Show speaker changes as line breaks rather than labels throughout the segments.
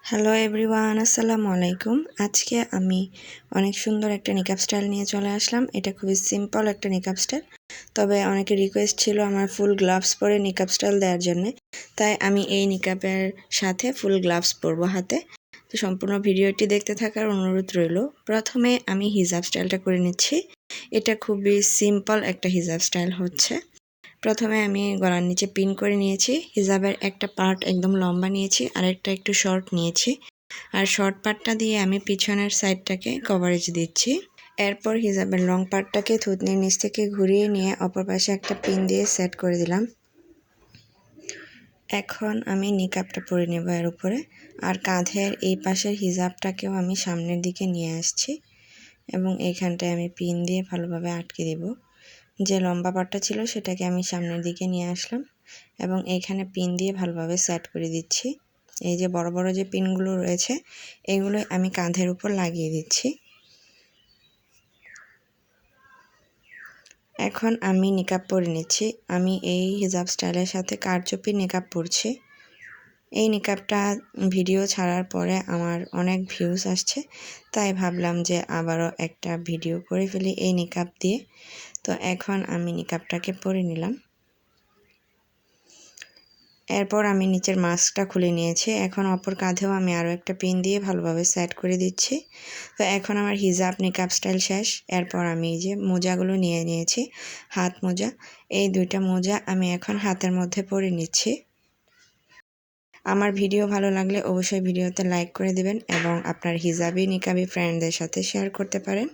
Hello everyone, আসসালামু আলাইকুম। আজকে আমি অনেক সুন্দর একটা নিকাব স্টাইল নিয়ে চলে আসলাম। এটা খুবই সিম্পল একটা নিকাব স্টাইল, তবে অনেকের রিকোয়েস্ট ছিল আমার ফুল গ্লাভস পরে নিকাব স্টাইল দেওয়ার জন্য, তাই আমি এই নিকাবের সাথে ফুল গ্লাভস পরবো হাতে। তো সম্পূর্ণ ভিডিওটি দেখতে থাকার অনুরোধ রইল। প্রথমে আমি হিজাব স্টাইলটা করে নিচ্ছি। এটা খুবই সিম্পল একটা হিজাব স্টাইল হচ্ছে। প্রথমে আমি গলার নিচে পিন করে নিয়েছি। হিজাবের একটা পার্ট একদম লম্বা নিয়েছি, আরেকটা একটু শর্ট নিয়েছি, আর শর্ট পার্টটা দিয়ে আমি পিছনের সাইডটাকে কভারেজ দিচ্ছি। এরপর হিজাবের লং পার্টটাকে থুতনির নিচ থেকে ঘুরিয়ে নিয়ে অপর পাশে একটা পিন দিয়ে সেট করে দিলাম। এখন আমি নিকাবটা পরে নেব এর উপরে, আর কাঁধের এই পাশের হিজাবটাকেও আমি সামনের দিকে নিয়ে আসছি এবং এইখানটায় আমি পিন দিয়ে ভালোভাবে আটকে দেব। যে লম্বা পাটটা ছিল সেটাকে আমি সামনের দিকে নিয়ে আসলাম এবং এইখানে পিন দিয়ে ভালোভাবে সেট করে দিচ্ছি। এই যে বড় বড় যে পিনগুলো রয়েছে এগুলো আমি কাঁধের উপর লাগিয়ে দিচ্ছি। এখন আমি নিকাব পরে নিচ্ছি। আমি এই হিজাব স্টাইলের সাথে কারচুপি নিকাব পরছি। এই নিকাবটা ভিডিও ছাড়ার পরে আমার অনেক ভিউজ আসছে, তাই ভাবলাম যে আবারও একটা ভিডিও করে ফেলি এই নিকাব দিয়ে। তো এখন আমি নিকাবটাকে পরে নিলাম। এরপর আমি নিচের মাস্কটা খুলে নিয়েছি। এখন অপর কাঁধেও আমি আরও একটা পিন দিয়ে ভালোভাবে সেট করে দিচ্ছি। তো এখন আমার হিজাব নিকাব স্টাইল শেষ। এরপর আমি এই যে মোজাগুলো নিয়ে নিয়েছি, হাত মোজা। এই দুইটা মোজা আমি এখন হাতের মধ্যে পরে নিচ্ছি। আমার ভিডিও ভালো লাগলে অবশ্যই ভিডিওতে লাইক করে দিবেন এবং আপনার হিজাবি নিকাবি ফ্রেন্ডদের সাথে শেয়ার করতে পারেন।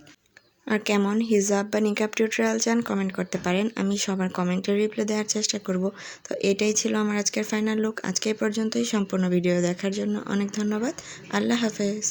আর কেমন হিজাব বা নিকাব টিউটোরিয়াল চান কমেন্ট করতে পারেন, আমি সবার কমেন্টের রিপ্লাই দেওয়ার চেষ্টা করব। তো এটাই ছিল আমার আজকের ফাইনাল লুক। আজকে এই পর্যন্তই। সম্পূর্ণ ভিডিও দেখার জন্য অনেক ধন্যবাদ। আল্লাহ হাফেজ।